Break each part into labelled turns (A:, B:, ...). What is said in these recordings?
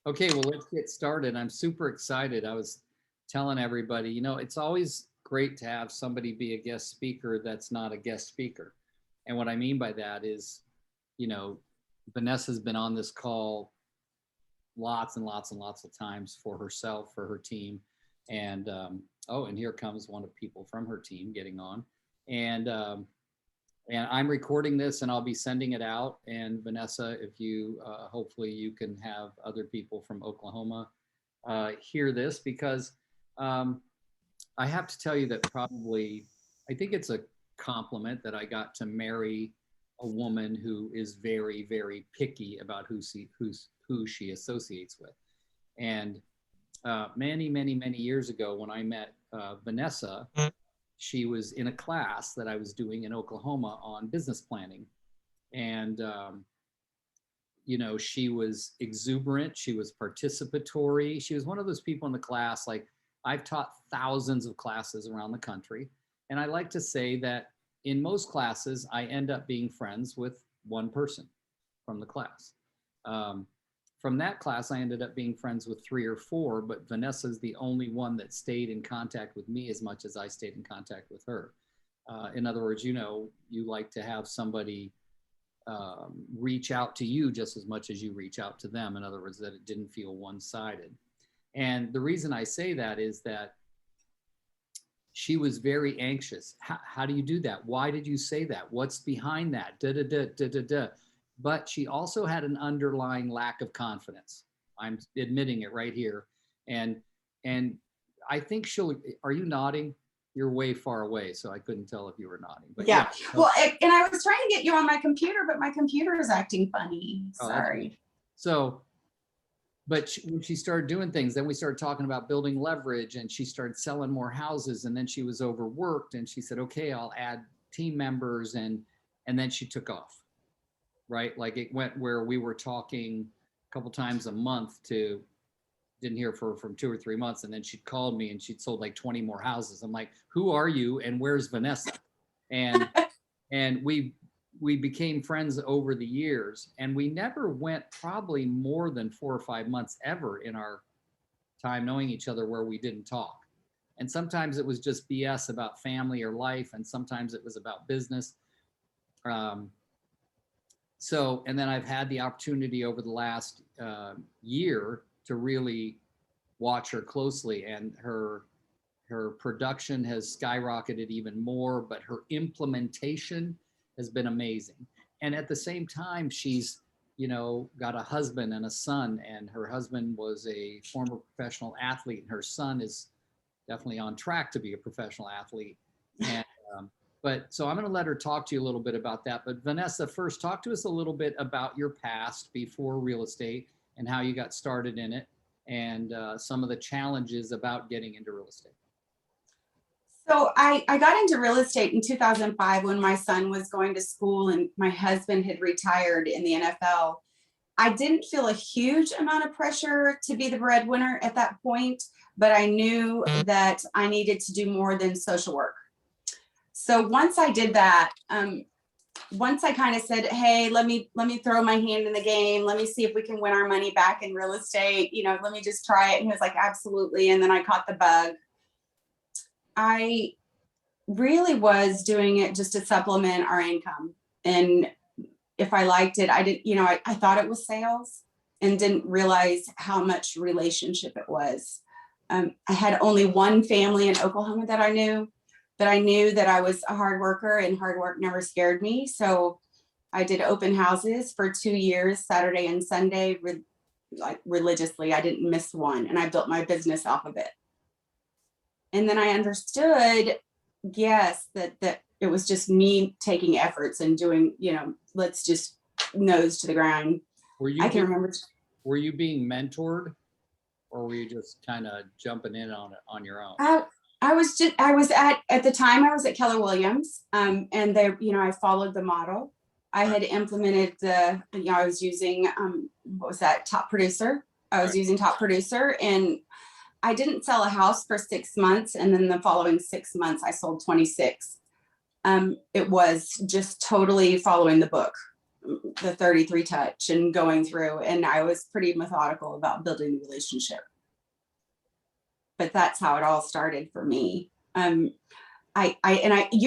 A: Okay, well, let's get started. I'm super excited. I was telling everybody, it's always great to have somebody be a guest speaker that's not a guest speaker. And what I mean by that is, you know, Vanessa's been on this call lots and lots and lots of times for herself, for her team. And and here comes one of people from her team getting on. And and I'm recording this and I'll be sending it out. And Vanessa, if you hopefully you can have other people from Oklahoma hear this, because I have to tell you that probably I think it's a compliment that I got to marry a woman who is very, very picky about who she associates with. And many, many, many years ago, when I met Vanessa, she was in a class that I was doing in Oklahoma on business planning. And, she was exuberant. She was participatory. She was one of those people in the class. Like, I've taught thousands of classes around the country. And I like to say that in most classes, I end up being friends with one person from the class. From that class, I ended up being friends with 3 or 4, but Vanessa's the only one that stayed in contact with me as much as I stayed in contact with her. In other words, you like to have somebody reach out to you just as much as you reach out to them. In other words, that it didn't feel one-sided. And the reason I say that is that she was very anxious. How do you do that? Why did you say that? What's behind that? Da, da, da, da, da, da. But she also had an underlying lack of confidence. I'm admitting it right here. And I think are you nodding? You're way far away, so I couldn't tell if you were nodding. But
B: yeah. Well, and I was trying to get you on my computer, but my computer is acting funny. Sorry.
A: But when she started doing things, then we started talking about building leverage, and she started selling more houses, and then she was overworked, and she said, okay, I'll add team members, and then she took off. Right? Like, it went where we were talking a couple times a month to didn't hear from her from 2 or 3 months. And then she'd called me and she'd sold like 20 more houses. I'm like, who are you? And where's Vanessa? And we became friends over the years, and we never went probably more than 4 or 5 months ever in our time knowing each other where we didn't talk. And sometimes it was just BS about family or life, and sometimes it was about business. And then I've had the opportunity over the last year to really watch her closely, and her production has skyrocketed even more, but her implementation has been amazing. And at the same time, she's, got a husband and a son, and her husband was a former professional athlete, and her son is definitely on track to be a professional athlete. And so I'm going to let her talk to you a little bit about that. But Vanessa, first, talk to us a little bit about your past before real estate and how you got started in it, and some of the challenges about getting into real estate.
B: So I got into real estate in 2005 when my son was going to school and my husband had retired in the NFL. I didn't feel a huge amount of pressure to be the breadwinner at that point, but I knew that I needed to do more than social work. So once I did that, once I kind of said, hey, let me throw my hand in the game. Let me see if we can win our money back in real estate. Let me just try it. And he was like, absolutely. And then I caught the bug. I really was doing it just to supplement our income. And if I liked it, I did, I thought it was sales and didn't realize how much relationship it was. I had only one family in Oklahoma that I knew, but I knew that I was a hard worker and hard work never scared me. So I did open houses for 2 years, Saturday and Sunday, religiously. I didn't miss one, and I built my business off of it. And then I understood, yes, that it was just me taking efforts and doing, let's just nose to the ground. I can remember.
A: Were you being mentored, or were you just kind of jumping in on it on your own?
B: I was at the time I was at Keller Williams, and they, I followed the model. I had implemented I was using, what was that? Top Producer. I was using Top Producer, and I didn't sell a house for 6 months. And then the following 6 months, I sold 26. It was just totally following the book. the 33 touch and going through, and I was pretty methodical about building the relationship. But that's how it all started for me. You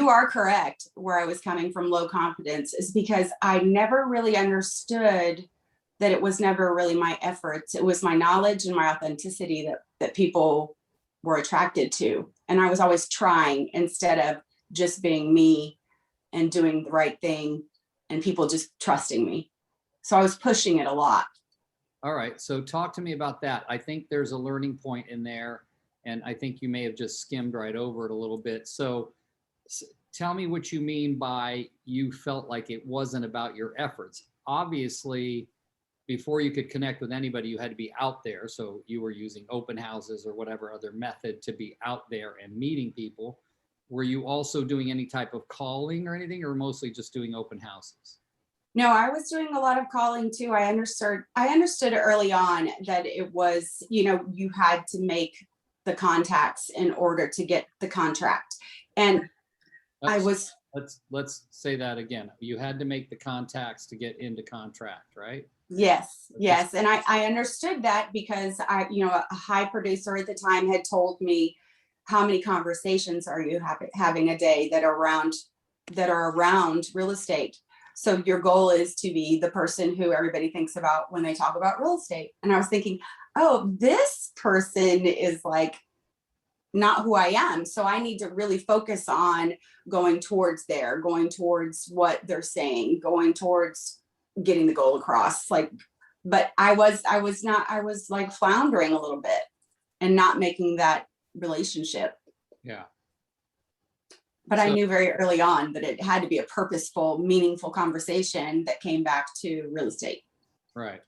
B: are correct where I was coming from, low confidence, is because I never really understood that it was never really my efforts. It was my knowledge and my authenticity that people were attracted to. And I was always trying instead of just being me and doing the right thing and people just trusting me. So I was pushing it a lot.
A: All right. So talk to me about that. I think there's a learning point in there, and I think you may have just skimmed right over it a little bit. So tell me what you mean by you felt like it wasn't about your efforts. Obviously, before you could connect with anybody, you had to be out there. So you were using open houses or whatever other method to be out there and meeting people. Were you also doing any type of calling or anything, or mostly just doing open houses?
B: No, I was doing a lot of calling too. I understood early on that it was, you had to make the contacts in order to get the contract. And
A: let's say that again. You had to make the contacts to get into contract, right?
B: Yes. And I understood that because a high producer at the time had told me, how many conversations are you having a day that are around real estate? So your goal is to be the person who everybody thinks about when they talk about real estate. And I was thinking, oh, this person is like not who I am. So I need to really focus on going towards what they're saying, going towards getting the goal across. But I was like floundering a little bit and not making that relationship.
A: Yeah.
B: But I knew very early on that it had to be a purposeful, meaningful conversation that came back to real estate.
A: Right.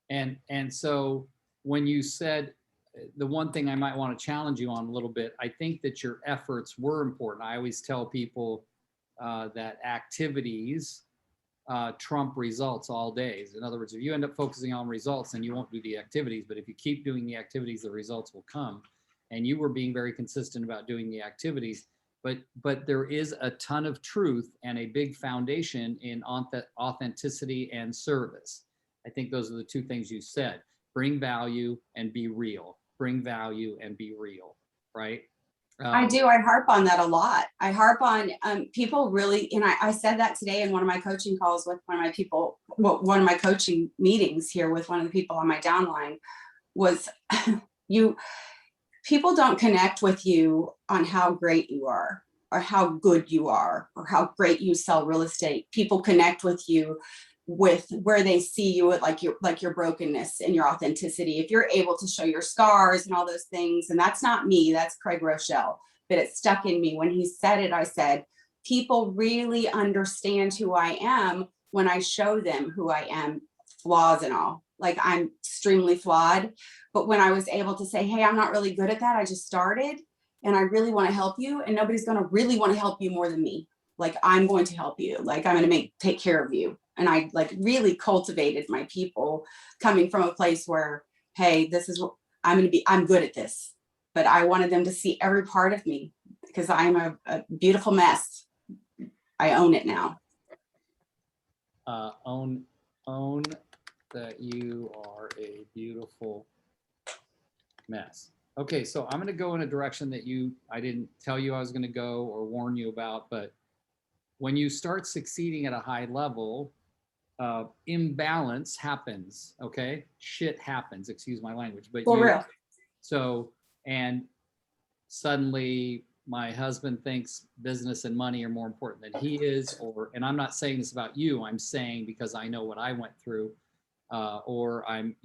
A: And so when you said, the one thing I might want to challenge you on a little bit, I think that your efforts were important. I always tell people that activities trump results all days. In other words, if you end up focusing on results, then you won't do the activities. But if you keep doing the activities, the results will come. And you were being very consistent about doing the activities. But there is a ton of truth and a big foundation in authenticity and service. I think those are the two things you said. Bring value and be real. Bring value and be real, right?
B: I do. I harp on that a lot. I harp on people really, and I said that today in one of my coaching calls with one of my coaching meetings here with one of the people on my downline was people don't connect with you on how great you are or how good you are or how great you sell real estate. People connect with you with where they see you at like your brokenness and your authenticity. If you're able to show your scars and all those things, and that's not me, that's Craig Rochelle, but it stuck in me when he said it. I said, people really understand who I am when I show them who I am, flaws and all. Like I'm extremely flawed. But when I was able to say, hey, I'm not really good at that. I just started and I really want to help you. And nobody's going to really want to help you more than me. Like I'm going to help you. Like I'm going to take care of you. And I really cultivated my people coming from a place where, hey, this is what I'm good at this. But I wanted them to see every part of me because I'm a beautiful mess. I own it now.
A: Own that you are a beautiful mess. Okay, so I'm going to go in a direction that I didn't tell you I was going to go or warn you about, but when you start succeeding at a high level, imbalance happens. Okay, shit happens. Excuse my language, but
B: For real.
A: So, and suddenly my husband thinks business and money are more important than he is, and I'm not saying this about you. I'm saying because I know what I went through, or I'm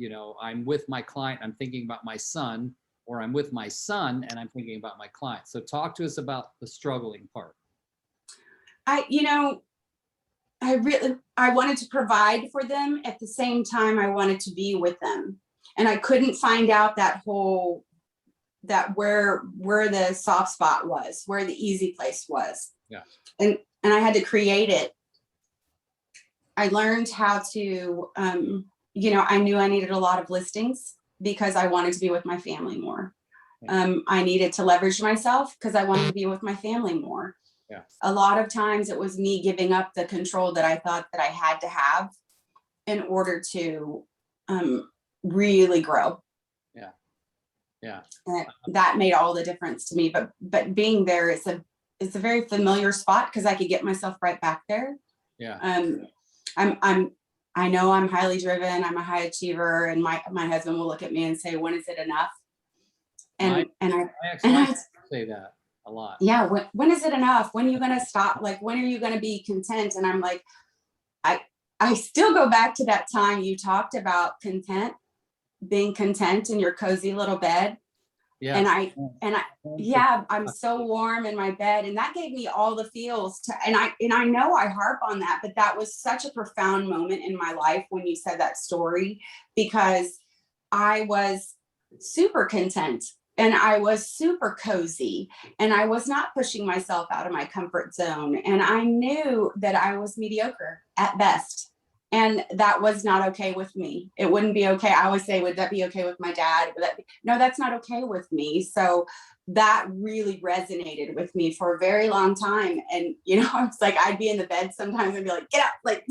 A: with my client. I'm thinking about my son, or I'm with my son and I'm thinking about my client. So talk to us about the struggling part.
B: I wanted to provide for them. At the same time, I wanted to be with them. And I couldn't find out where the soft spot was, where the easy place was.
A: Yeah.
B: And I had to create it. I learned how to, I knew I needed a lot of listings because I wanted to be with my family more. I needed to leverage myself because I wanted to be with my family more.
A: Yeah.
B: A lot of times it was me giving up the control that I thought that I had to have in order to really grow.
A: Yeah. Yeah.
B: And that made all the difference to me. But being there, it's a very familiar spot because I could get myself right back there.
A: Yeah.
B: I'm I know I'm highly driven. I'm a high achiever, and my husband will look at me and say, "When is it enough?"
A: My
B: And
A: my
B: and
A: ex-wife
B: I
A: say that a lot.
B: yeah, when is it enough? When are you gonna stop? Like, when are you gonna be content? And I'm like, I I still go back to that time you talked about being content in your cozy little bed. And
A: Yes.
B: I yeah, I'm so warm in my bed. And that gave me all the feels to, and I know I harp on that, but that was such a profound moment in my life when you said that story, because I was super content and I was super cozy and I was not pushing myself out of my comfort zone. And I knew that I was mediocre at best. And that was not okay with me. It wouldn't be okay. I always say, would that be okay with my dad? Would that be? No, that's not okay with me. So that really resonated with me for a very long time. And, you know, I was like, I'd be in the bed sometimes and be like, get up, like,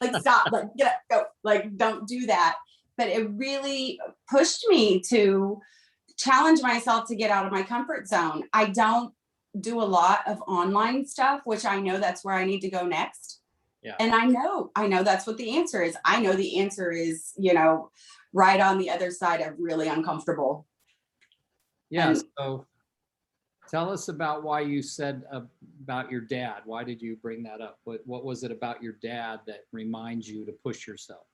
B: like, stop, like, get up, go, like, don't do that. But it really pushed me to challenge myself to get out of my comfort zone. I don't do a lot of online stuff, which I know that's where I need to go next.
A: Yeah.
B: And I know that's what the answer is. I know the answer is, you know, right on the other side of really uncomfortable.
A: Yeah.
B: And
A: So tell us about why you said about your dad. Why did you bring that up? What was it about your dad that reminds you to push yourself?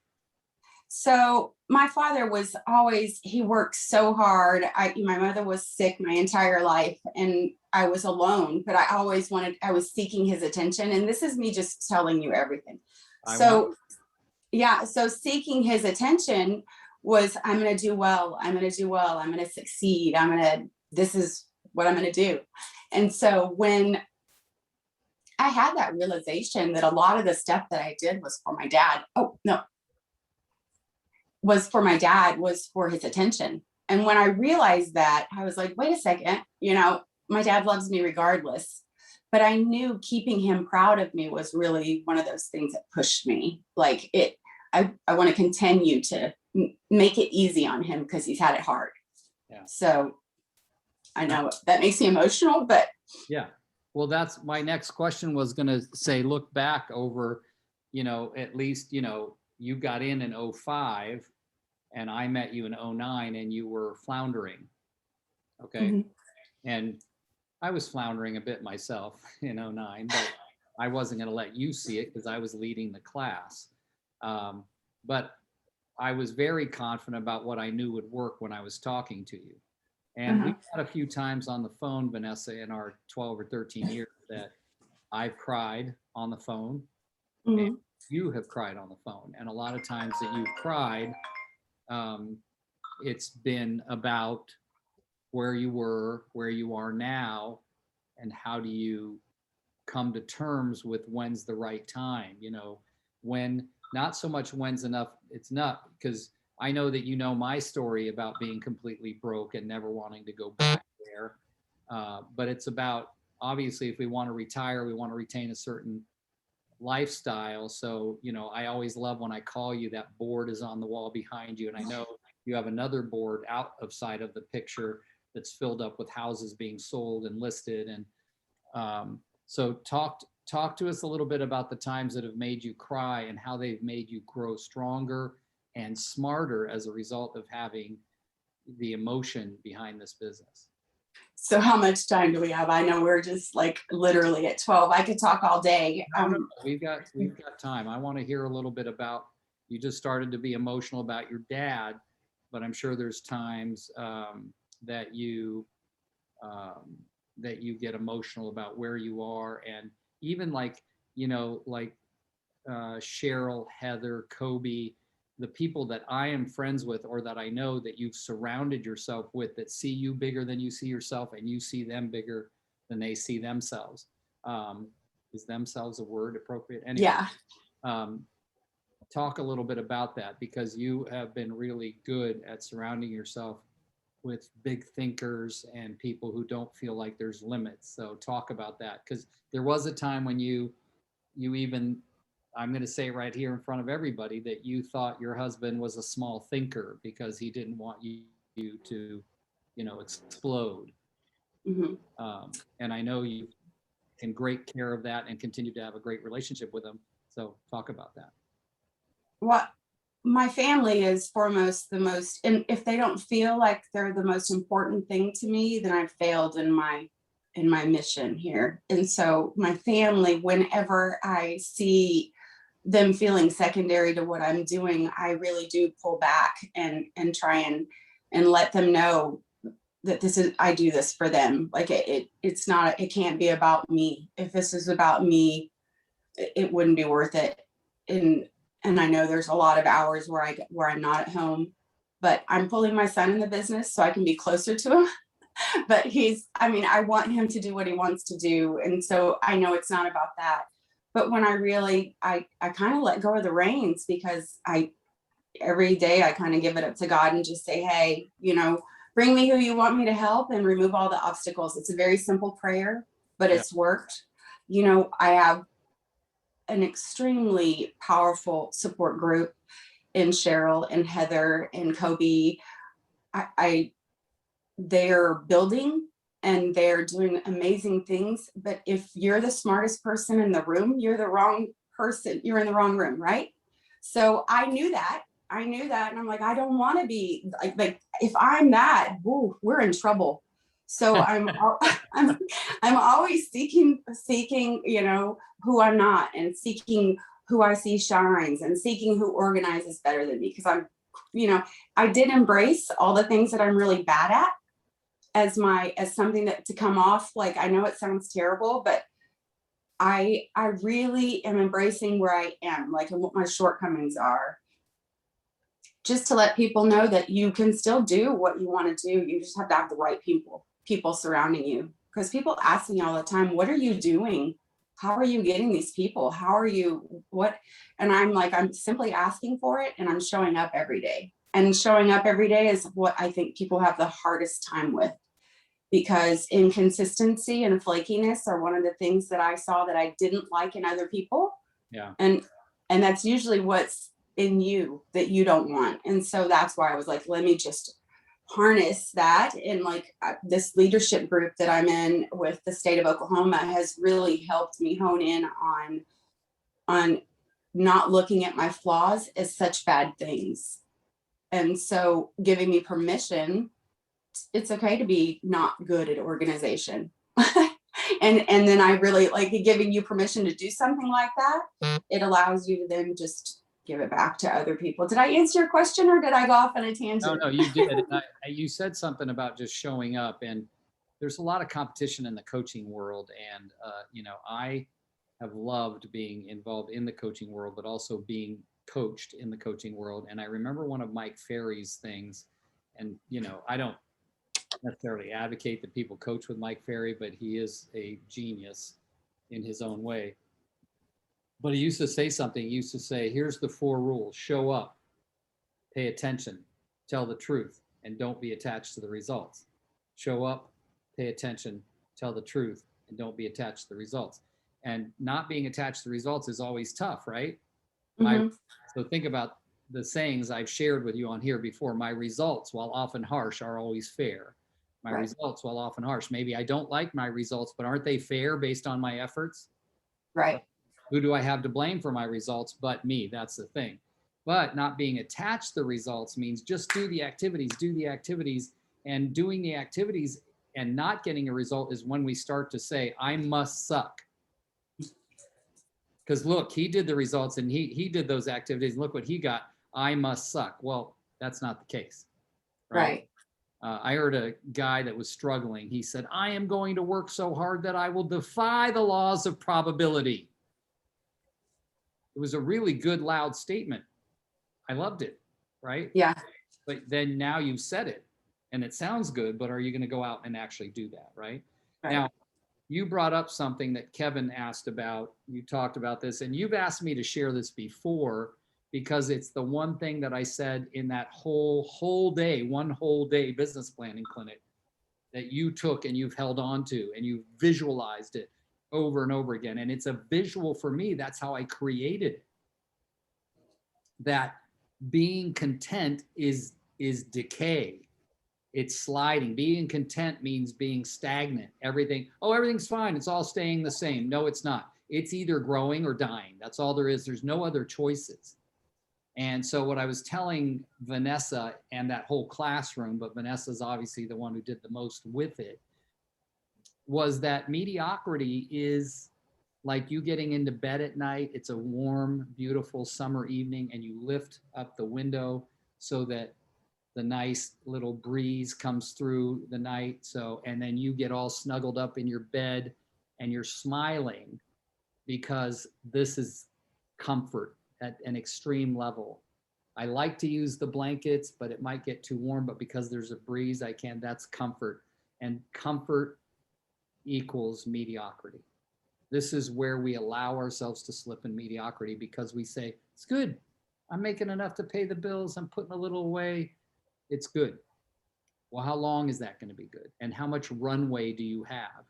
B: so my father was always, he worked so hard. My mother was sick my entire life and I was alone, but I was seeking his attention. And this is me just telling you everything.
A: I want.
B: So yeah, so seeking his attention was, I'm going to do well, I'm going to do well, I'm going to succeed, this is what I'm going to do. And so when I had that realization that a lot of the stuff that I did was for my dad, oh no, was for my dad, was for his attention. And when I realized that, I was like, wait a second, you know, my dad loves me regardless. But I knew keeping him proud of me was really one of those things that pushed me. Like I want to continue to make it easy on him because he's had it hard.
A: Yeah.
B: So I know that makes me emotional, but
A: Yeah. Well, that's my next question was going to say, look back over, you know, at least, you know, you got in 05 and I met you in 09 and you were floundering. Okay.
B: mhm.
A: And I was floundering a bit myself in 09, but I wasn't going to let you see it because I was leading the class. But I was very confident about what I knew would work when I was talking to you. And we've had a few times on the phone, Vanessa, in our 12 or 13 years that I've cried on the phone and
B: Mhm.
A: you have cried on the phone. And a lot of times that you've cried, um, it's been about where you were, where you are now, and how do you come to terms with when's the right time, you know, when, not so much when's enough, it's not, because I know that you know my story about being completely broke and never wanting to go back there. But it's about, obviously, if we want to retire, we want to retain a certain lifestyle. So, you know, I always love when I call you, that board is on the wall behind you. And I know you have another board out of sight of the picture that's filled up with houses being sold and listed. And so talk to us a little bit about the times that have made you cry and how they've made you grow stronger and smarter as a result of having the emotion behind this business.
B: So how much time do we have? I know we're just like literally at 12. I could talk all day.
A: No, we've got time. I want to hear a little bit about, you just started to be emotional about your dad, but I'm sure there's times that you um, that you get emotional about where you are, and even like, you know, like Cheryl, Heather, Kobe, the people that I am friends with or that I know that you've surrounded yourself with that see you bigger than you see yourself and you see them bigger than they see themselves. Um, is themselves a word appropriate? Anyway,
B: Yeah.
A: um, talk a little bit about that because you have been really good at surrounding yourself with big thinkers and people who don't feel like there's limits. So talk about that, because there was a time when you even, I'm going to say right here in front of everybody, that you thought your husband was a small thinker because he didn't want you to, explode.
B: Mhm.
A: And I know you've taken great care of that and continue to have a great relationship with him. So talk about that.
B: What my family is foremost the most, and if they don't feel like they're the most important thing to me, then I've failed in my mission here. And so my family, whenever I see them feeling secondary to what I'm doing, I really do pull back and try and let them know that this is, I do this for them. Like it's not, it can't be about me. If this is about me, it wouldn't be worth it. And and I know there's a lot of hours where I'm not at home, but I'm pulling my son in the business so I can be closer to him. But I mean, I want him to do what he wants to do. And so I know it's not about that. But when I kind of let go of the reins, because every day I kind of give it up to God and just say, hey, bring me who you want me to help and remove all the obstacles. It's a very simple prayer, but
A: Yeah.
B: it's worked. I have an extremely powerful support group in Cheryl and Heather and Kobe. I they're building and they're doing amazing things. But if you're the smartest person in the room, you're the wrong person. You're in the wrong room, right? So I knew that. And I'm like, I don't want to be like if I'm that, woo, we're in trouble. So I'm I'm always seeking, who I'm not, and seeking who I see shines, and seeking who organizes better than me. Because I did embrace all the things that I'm really bad at as something that to come off. Like, I know it sounds terrible, but I really am embracing where I am, like, and what my shortcomings are, just to let people know that you can still do what you want to do. You just have to have the right people surrounding you. Because people ask me all the time, what are you doing? How are you getting these people? How are you, what? And I'm like, I'm simply asking for it, and I'm showing up every day. And showing up every day is what I think people have the hardest time with, because inconsistency and flakiness are one of the things that I saw that I didn't like in other people.
A: Yeah.
B: And that's usually what's in you that you don't want. And so that's why I was like, let me just harness that. And like this leadership group that I'm in with the state of Oklahoma has really helped me hone in on not looking at my flaws as such bad things. And so giving me permission, it's okay to be not good at organization. and then I really like giving you permission to do something like that. It allows you to then just give it back to other people. Did I answer your question, or did I go off on a tangent?
A: No, you did. And you said something about just showing up, and there's a lot of competition in the coaching world. And, I have loved being involved in the coaching world, but also being coached in the coaching world. And I remember one of Mike Ferry's things, and, I don't necessarily advocate that people coach with Mike Ferry, but he is a genius in his own way. But he used to say something. He used to say, here's the 4 rules: show up, pay attention, tell the truth, and don't be attached to the results. Show up, pay attention, tell the truth, and don't be attached to the results. And not being attached to the results is always tough, right?
B: Mm-hmm.
A: So think about the sayings I've shared with you on here before. My results, while often harsh, are always fair. My results, while often harsh. Maybe I don't like my results, but aren't they fair based on my efforts?
B: Right.
A: Who do I have to blame for my results but me? That's the thing. But not being attached to the results means just do the activities, and doing the activities and not getting a result is when we start to say, I must suck. Because look, he did the results and he did those activities. Look what he got. I must suck. Well, that's not the case.
B: Right.
A: I heard a guy that was struggling. He said, I am going to work so hard that I will defy the laws of probability. It was a really good, loud statement. I loved it, right?
B: Yeah.
A: But then now you've said it and it sounds good, but are you going to go out and actually do that, right? Now, you brought up something that Kevin asked about. You talked about this, and you've asked me to share this before, because it's the one thing that I said in that whole day, one whole day business planning clinic that you took and you've held on to and you've visualized it over and over again. And it's a visual for me. That's how I created it. That being content is decay. It's sliding. Being content means being stagnant. Everything's fine. It's all staying the same. No, it's not. It's either growing or dying. That's all there is. There's no other choices. And so what I was telling Vanessa and that whole classroom, but Vanessa's obviously the one who did the most with it, was that mediocrity is like you getting into bed at night. It's a warm, beautiful summer evening and you lift up the window so that the nice little breeze comes through the night. So, and then you get all snuggled up in your bed and you're smiling because this is comfort at an extreme level. I like to use the blankets, but it might get too warm, but because there's a breeze, that's comfort. And comfort equals mediocrity. This is where we allow ourselves to slip in mediocrity because we say, it's good. I'm making enough to pay the bills. I'm putting a little away. It's good. Well, how long is that going to be good? And how much runway do you have?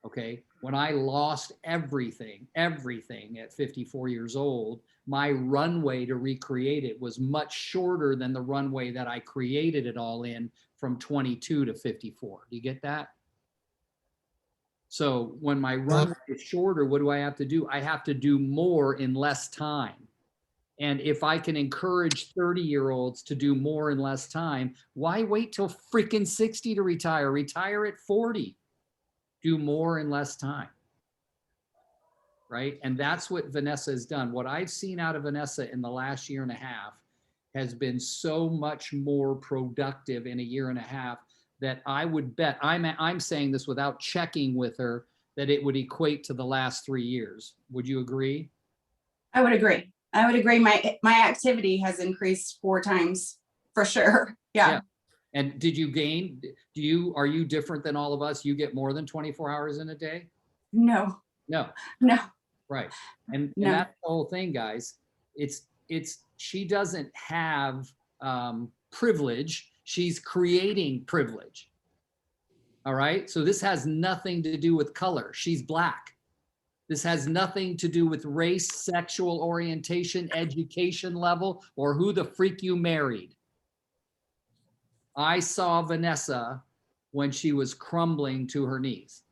A: Okay. When I lost everything at 54 years old, my runway to recreate it was much shorter than the runway that I created it all in from 22 to 54. Do you get that? So when my runway is shorter, what do I have to do? I have to do more in less time. And if I can encourage 30-year-olds to do more in less time, why wait till freaking 60 to retire? Retire at 40. Do more in less time. Right? And that's what Vanessa has done. What I've seen out of Vanessa in the last year and a half has been so much more productive in a year and a half that I would bet, I'm saying this without checking with her, that it would equate to the last 3 years. Would you agree?
B: I would agree. I would agree. My activity has increased 4 times for sure. Yeah.
A: And did you gain, are you different than all of us? You get more than 24 hours in a day?
B: No.
A: Right. And
B: No.
A: that's the whole thing, guys. She doesn't have privilege. She's creating privilege. All right. So this has nothing to do with color. She's Black. This has nothing to do with race, sexual orientation, education level, or who the freak you married. I saw Vanessa when she was crumbling to her knees.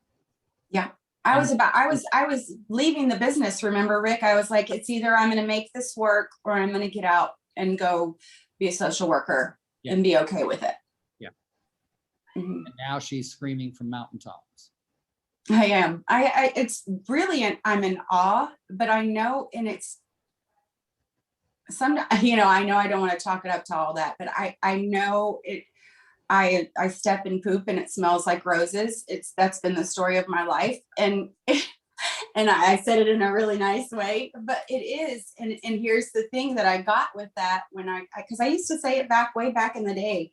B: Yeah. I was leaving the business. Remember, Rick? I was like, it's either I'm going to make this work or I'm going to get out and go be a social worker and be okay with it.
A: Yeah.
B: Mm-hmm.
A: And now she's screaming from mountaintops.
B: I am. It's really, I'm in awe, but I know, and it's some, I know I don't want to chalk it up to all that, but I know it. I step in poop and it smells like roses. That's been the story of my life. And I said it in a really nice way, but it is. And here's the thing that I got with that when because I used to say it way back in the day.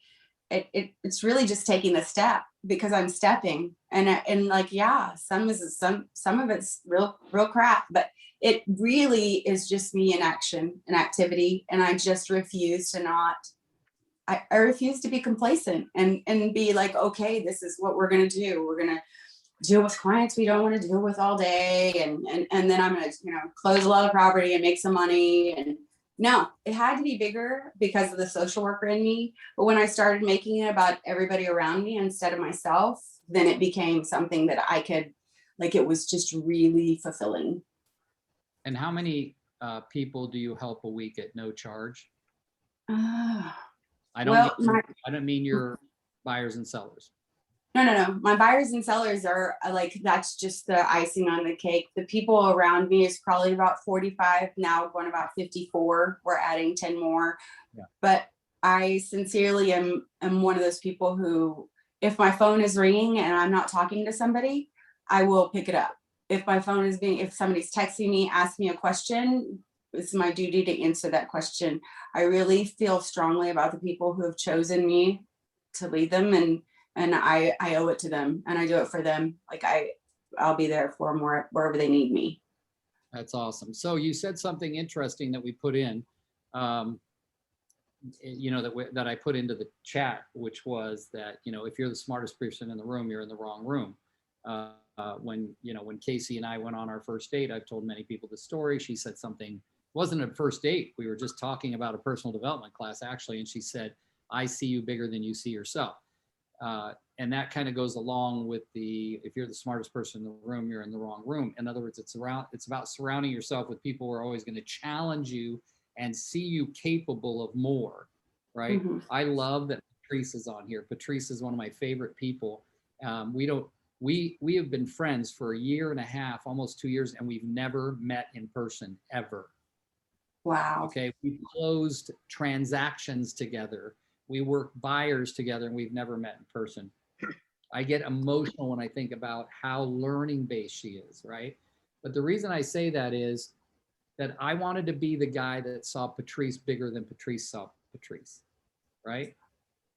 B: It's really just taking the step because I'm stepping and like, yeah, some of it's real crap, but it really is just me in action and activity. And I just refuse to I refuse to be complacent and be like, okay, this is what we're going to do. We're going to deal with clients we don't want to deal with all day. And then I'm going to, close a lot of property and make some money. And no, it had to be bigger because of the social worker in me. But when I started making it about everybody around me instead of myself, then it became something that I could, it was just really fulfilling.
A: And how many people do you help a week at no charge? I don't mean your buyers and sellers.
B: No. My buyers and sellers are that's just the icing on the cake. The people around me is probably about 45 now, going about 54. We're adding 10 more. Yeah. But I sincerely am one of those people who, if my phone is ringing and I'm not talking to somebody, I will pick it up. If somebody's texting me, ask me a question, it's my duty to answer that question. I really feel strongly about the people who have chosen me to lead them, and I owe it to them, and I do it for them. I'll be there for them wherever they need me.
A: That's awesome. So you said something interesting that we put in. that I put into the chat, which was that, if you're the smartest person in the room, you're in the wrong room. When Casey and I went on our first date, I've told many people the story. She said something, it wasn't a first date. We were just talking about a personal development class, actually. And she said, I see you bigger than you see yourself. And that kind of goes along with if you're the smartest person in the room, you're in the wrong room. In other words, it's about surrounding yourself with people who are always going to challenge you and see you capable of more, right? Mm-hmm. I love that Patrice is on here. Patrice is one of my favorite people. We have been friends for 1.5 years, almost 2 years, and we've never met in person ever.
B: Wow.
A: Okay, we've closed transactions together. We work buyers together, and we've never met in person. I get emotional when I think about how learning based she is, right? But the reason I say that is that I wanted to be the guy that saw Patrice bigger than Patrice saw Patrice, right?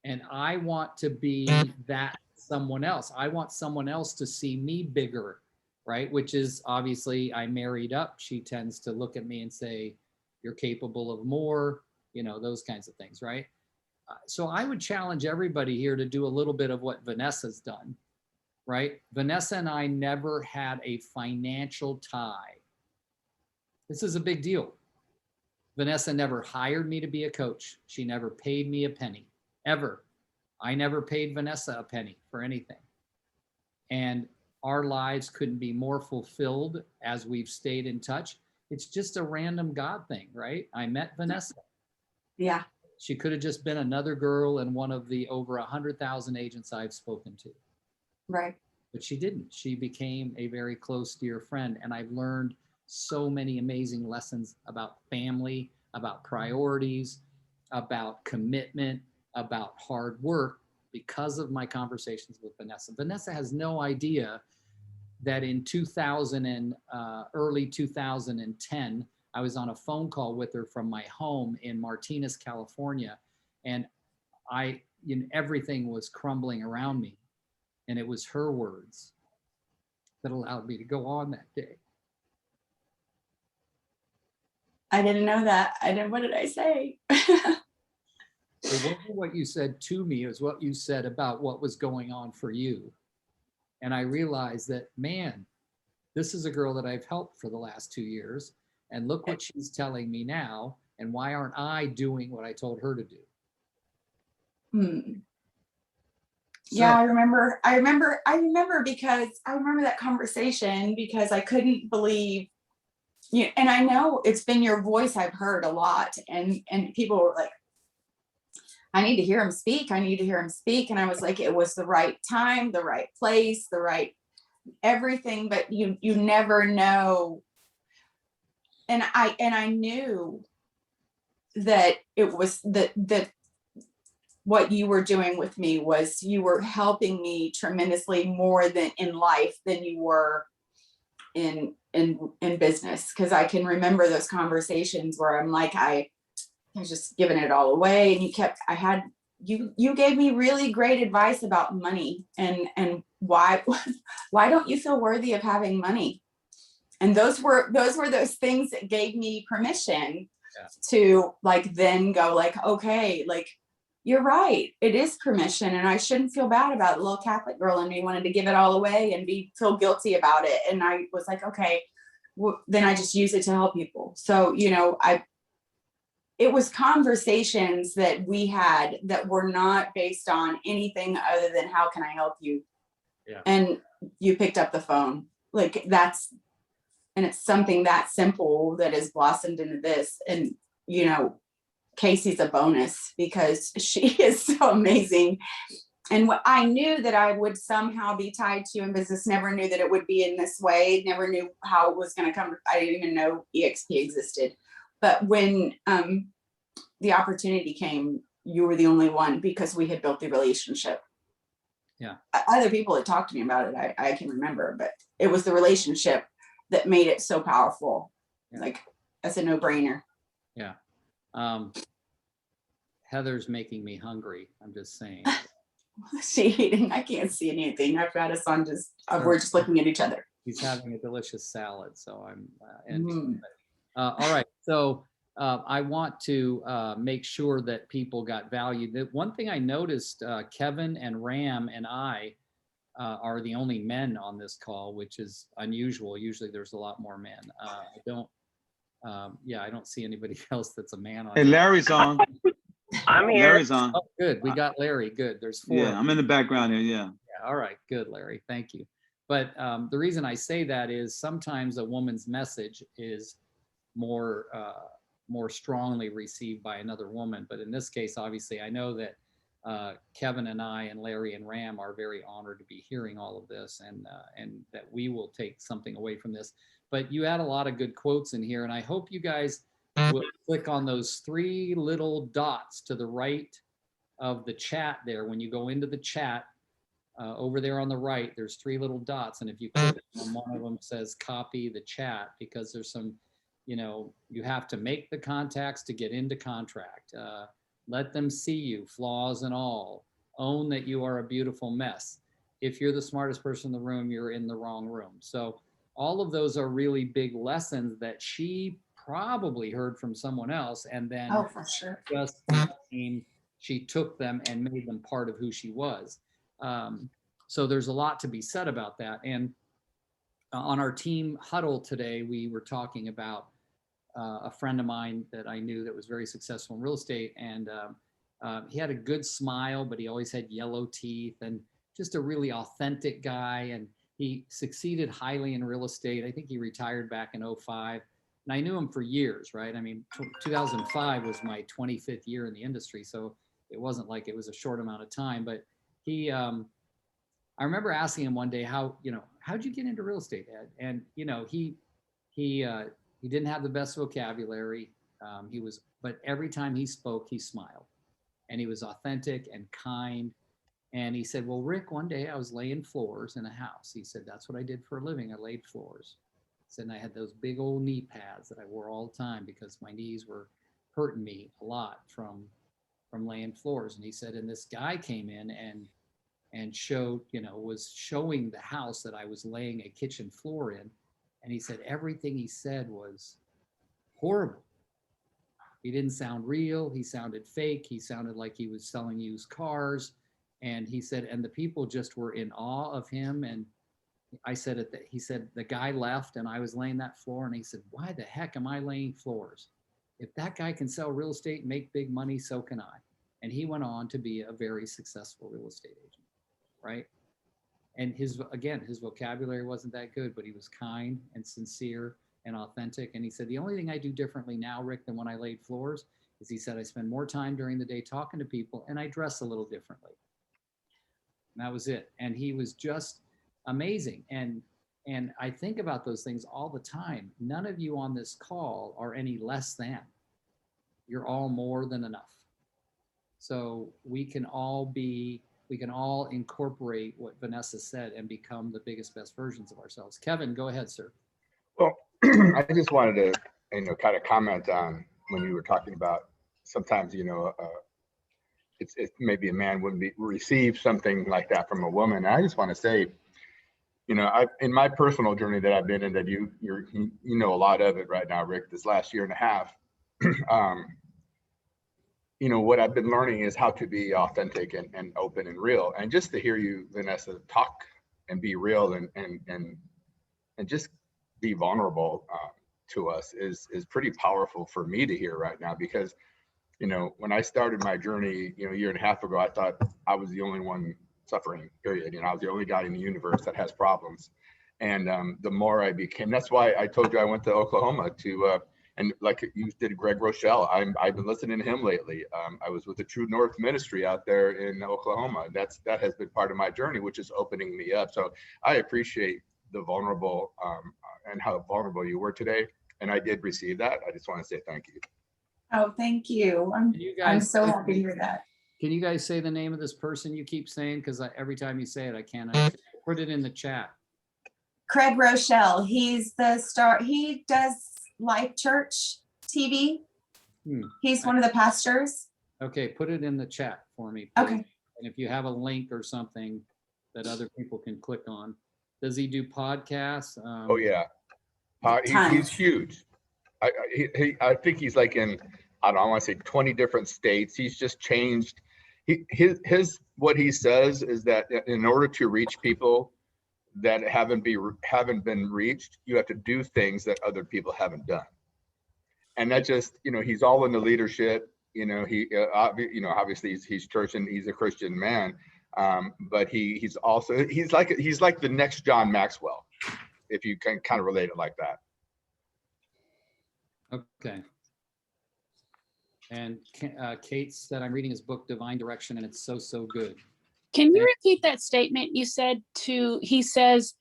A: And I want to be that someone else. I want someone else to see me bigger, right? Which is obviously I married up. She tends to look at me and say, you're capable of more, those kinds of things, right? So I would challenge everybody here to do a little bit of what Vanessa's done, right? Vanessa and I never had a financial tie. This is a big deal. Vanessa never hired me to be a coach. She never paid me a penny, ever. I never paid Vanessa a penny for anything. And our lives couldn't be more fulfilled as we've stayed in touch. It's just a random God thing, right? I met Vanessa.
B: Yeah.
A: She could have just been another girl in one of the over 100,000 agents I've spoken to.
B: Right.
A: But she didn't. She became a very close, dear friend. And I've learned so many amazing lessons about family, about priorities, about commitment, about hard work because of my conversations with Vanessa. Vanessa has no idea that in early 2010, I was on a phone call with her from my home in Martinez, California, and everything was crumbling around me. And it was her words that allowed me to go on that day.
B: I didn't know that. What did I say?
A: It wasn't what you said to me, it was what you said about what was going on for you. And I realized that, man, this is a girl that I've helped for the last 2 years. And look what she's telling me now. And why aren't I doing what I told her to do? So,
B: yeah, I remember because I remember that conversation because I couldn't believe you. And I know it's been your voice I've heard a lot. And people were like, I need to hear him speak. I need to hear him speak. And I was like, it was the right time, the right place, the right everything, but you never know. And I knew that it was that what you were doing with me was you were helping me tremendously more than in life than you were in business. Cause I can remember those conversations where I'm like, I was just giving it all away. And you gave me really great advice about money and why don't you feel worthy of having money? And those were those things that gave me permission to then go okay, you're right. It is permission and I shouldn't feel bad about it. A little Catholic girl in me wanted to give it all away and feel guilty about it. And I was like, okay, then I just use it to help people. So, it was conversations that we had that were not based on anything other than how can I help you?
A: Yeah.
B: And you picked up the phone. And it's something that simple that has blossomed into this. And, Casey's a bonus because she is so amazing. And what I knew that I would somehow be tied to in business, never knew that it would be in this way, never knew how it was going to come. I didn't even know EXP existed. But when the opportunity came, you were the only one because we had built the relationship.
A: Yeah.
B: Other people had talked to me about it. I can remember, but it was the relationship that made it so powerful. Yeah. That's a no-brainer.
A: Yeah. Heather's making me hungry. I'm just saying.
B: She eating? I can't see anything. I've got us on we're just looking at each other.
A: He's having a delicious salad, so I'm envious. All right. So I want to make sure that people got value. The one thing I noticed, Kevin and Ram and I are the only men on this call, which is unusual. Usually there's a lot more men. I don't see anybody else that's a man on
C: Hey,
A: here.
C: Larry's on.
D: I'm here.
C: Larry's on.
A: Oh, good. We got Larry. Good. There's four.
C: Yeah, I'm in the background here. Yeah.
A: Yeah, all right, good, Larry. Thank you. But the reason I say that is sometimes a woman's message is more more strongly received by another woman. But in this case, obviously, I know that Kevin and I and Larry and Ram are very honored to be hearing all of this, and that we will take something away from this. But you had a lot of good quotes in here, and I hope you guys will click on those three little dots to the right of the chat there. When you go into the chat, over there on the right, there's three little dots. And if you click on one of them says copy the chat, because there's some, you have to make the contacts to get into contract. Let them see you, flaws and all. Own that you are a beautiful mess. If you're the smartest person in the room, you're in the wrong room. So all of those are really big lessons that she probably heard from someone else. And then
B: for sure.
A: just she took them and made them part of who she was. So there's a lot to be said about that. And on our team huddle today, we were talking about a friend of mine that I knew that was very successful in real estate. And he had a good smile, but he always had yellow teeth, and just a really authentic guy. And he succeeded highly in real estate. I think he retired back in 2005. And I knew him for years, right? I mean, 2005 was my 25th year in the industry. So it wasn't like it was a short amount of time, but he, I remember asking him one day, how'd you get into real estate, Ed? And, he didn't have the best vocabulary. But every time he spoke, he smiled, and he was authentic and kind. And he said, well, Rick, one day I was laying floors in a house. He said, that's what I did for a living. I laid floors. He said, and I had those big old knee pads that I wore all the time because my knees were hurting me a lot from laying floors. And he said, and this guy came in and showed, was showing the house that I was laying a kitchen floor in. And he said, everything he said was horrible. He didn't sound real. He sounded fake. He sounded like he was selling used cars. And he said, and the people just were in awe of him. And I said, he said, the guy left and I was laying that floor. And he said, why the heck am I laying floors? If that guy can sell real estate and make big money, so can I. And he went on to be a very successful real estate agent, right? And his vocabulary wasn't that good, but he was kind and sincere and authentic. And he said, the only thing I do differently now, Rick, than when I laid floors is, he said, I spend more time during the day talking to people and I dress a little differently. And that was it. And he was just amazing. And I think about those things all the time. None of you on this call are any less than. You're all more than enough. So we can all incorporate what Vanessa said and become the biggest, best versions of ourselves. Kevin, go ahead, sir.
E: Well, I just wanted to, kind of comment on when you were talking about sometimes, it's maybe a man wouldn't receive something like that from a woman. I just want to say, in my personal journey that I've been in, that you know a lot of it right now, Rick, this last year and a half. What I've been learning is how to be authentic and open and real. And just to hear you, Vanessa, talk and be real and just be vulnerable to us is pretty powerful for me to hear right now. Because, when I started my journey, a year and a half ago, I thought I was the only one suffering, period. I was the only guy in the universe that has problems. And the more I became, that's why I told you I went to Oklahoma to, and like you did, Greg Rochelle, I've been listening to him lately. I was with the True North Ministry out there in Oklahoma. That has been part of my journey, which is opening me up. So I appreciate the vulnerable and how vulnerable you were today. And I did receive that. I just want to say thank you.
B: Oh, thank you. I'm so happy to hear that.
A: Can you guys say the name of this person you keep saying? Because every time you say it, I can't. Put it in the chat.
B: Craig Rochelle. He's the star. He does Life Church TV. He's one of the pastors.
A: Okay, put it in the chat for me, please.
B: Okay.
A: And if you have a link or something that other people can click on. Does he do podcasts?
E: Oh, yeah. He's huge. I think he's like in, I don't know, I want to say 20 different states. He's just changed. What he says is that in order to reach people that haven't been reached, you have to do things that other people haven't done. And that just, he's all into leadership. Obviously he's church and he's a Christian man. But he's like the next John Maxwell, if you can kind of relate it like that.
A: Okay. And Kate said, I'm reading his book, Divine Direction, and it's so, so good.
C: Can you repeat that statement you said? He says,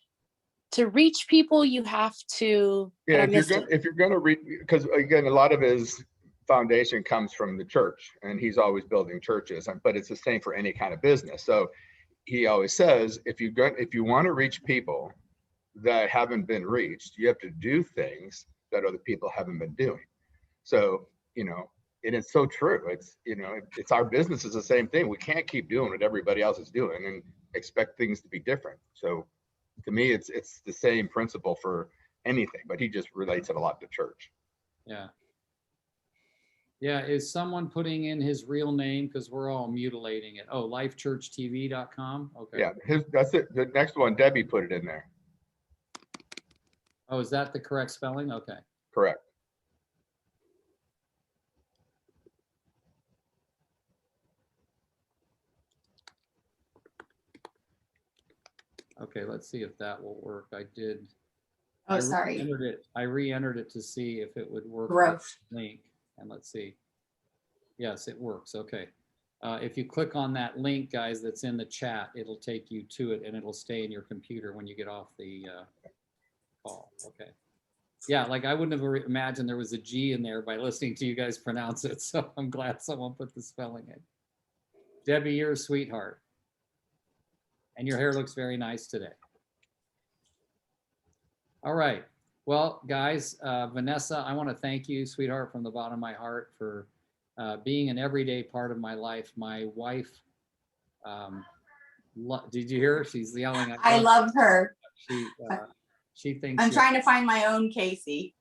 C: to reach people, you have to.
E: Yeah, if you're gonna read, because again, a lot of his foundation comes from the church, and he's always building churches, but it's the same for any kind of business. So he always says, if you want to reach people that haven't been reached, you have to do things that other people haven't been doing. So, and it's so true. It's our business is the same thing. We can't keep doing what everybody else is doing and expect things to be different. So to me, it's the same principle for anything, but he just relates it a lot to church.
A: Yeah. Yeah. Is someone putting in his real name? Because we're all mutilating it. Oh, lifechurchtv.com. Okay.
E: Yeah, that's it. The next one, Debbie put it in there.
A: Oh, is that the correct spelling? Okay.
E: Correct.
A: Okay, let's see if that will work. I did.
B: Oh, sorry.
A: I re-entered it to see if it would work.
B: Growth.
A: Link, and let's see. Yes, it works. Okay. If you click on that link, guys, that's in the chat, it'll take you to it, and it'll stay in your computer when you get off the call. Okay. Yeah, like I wouldn't have imagined there was a G in there by listening to you guys pronounce it. So I'm glad someone put the spelling in. Debbie, you're a sweetheart. And your hair looks very nice today. All right. Well, guys, Vanessa, I want to thank you, sweetheart, from the bottom of my heart for being an everyday part of my life. My wife, did you hear her? She's yelling.
B: I love her.
A: She thinks
B: I'm trying to find my own Casey.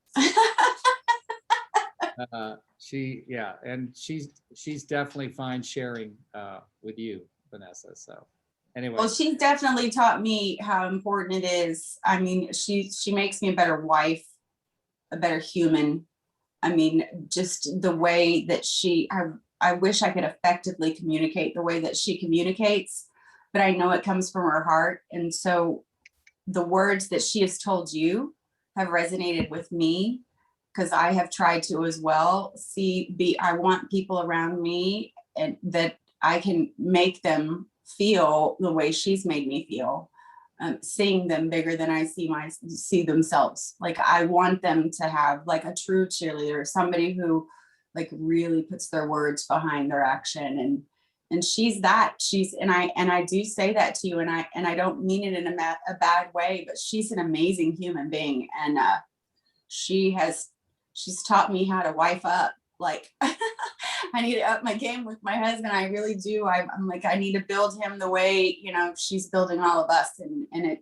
A: Yeah, and she's definitely fine sharing with you, Vanessa. So anyway.
B: Well, she's definitely taught me how important it is. I mean, she makes me a better wife, a better human. I mean, just the way that I wish I could effectively communicate the way that she communicates, but I know it comes from her heart. And so the words that she has told you have resonated with me, because I have tried to as well. I want people around me and that I can make them feel the way she's made me feel, seeing them bigger than I see themselves. Like I want them to have like a true cheerleader, somebody who like really puts their words behind their action. And she's and I do say that to you, and I don't mean it in a bad way, but she's an amazing human being. And she's taught me how to wife up. Like I need to up my game with my husband. I really do. I'm like, I need to build him the way, she's building all of us. And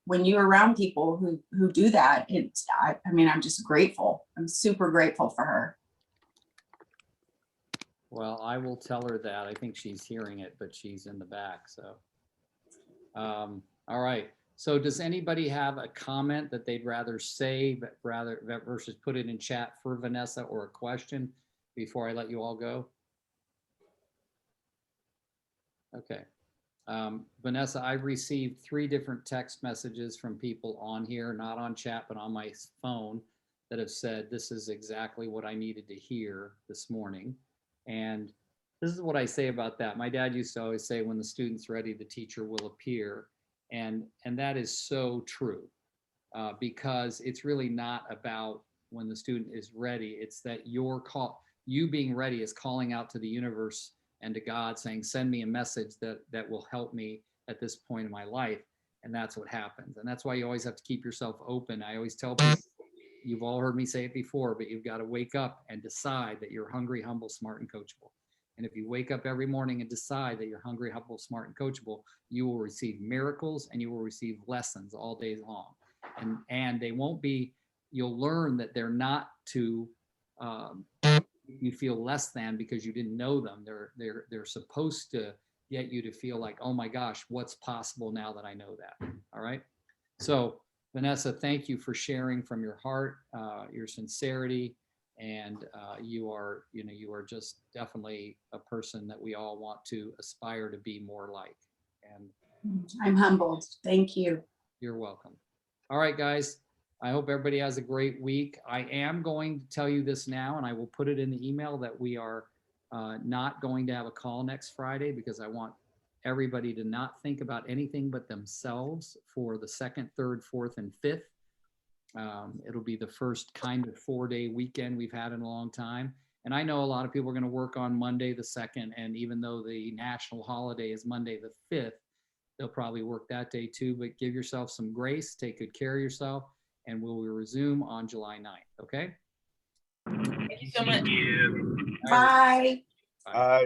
B: when you're around people who do that, I'm just grateful. I'm super grateful for her.
A: Well, I will tell her that. I think she's hearing it, but she's in the back. So, all right. So does anybody have a comment that they'd rather say, versus put it in chat for Vanessa, or a question before I let you all go? Okay. Vanessa, I received 3 different text messages from people on here, not on chat, but on my phone, that have said, this is exactly what I needed to hear this morning. And this is what I say about that. My dad used to always say, when the student's ready, the teacher will appear. And that is so true, because it's really not about when the student is ready. It's that you being ready is calling out to the universe and to God, saying, send me a message that will help me at this point in my life. And that's what happens. And that's why you always have to keep yourself open. I always tell people, you've all heard me say it before, but you've got to wake up and decide that you're hungry, humble, smart, and coachable. And if you wake up every morning and decide that you're hungry, humble, smart, and coachable, you will receive miracles and you will receive lessons all day long. And they won't be you'll learn that they're not to you feel less than because you didn't know them. They're supposed to get you to feel like, oh my gosh, what's possible now that I know that. All right. So Vanessa, thank you for sharing from your heart, your sincerity, and you are just definitely a person that we all want to aspire to be more like. And
B: I'm humbled. Thank you.
A: you're welcome. All right, guys. I hope everybody has a great week. I am going to tell you this now, and I will put it in the email that we are not going to have a call next Friday because I want everybody to not think about anything but themselves for the 2nd, 3rd, 4th, and 5th. It'll be the first kind of 4-day weekend we've had in a long time. And I know a lot of people are going to work on Monday the 2nd, and even though the national holiday is Monday the 5th, they'll probably work that day too, but give yourself some grace, take good care of yourself, and we'll resume on July 9th, okay?
D: Thank you so much.
B: Bye.
E: Uh,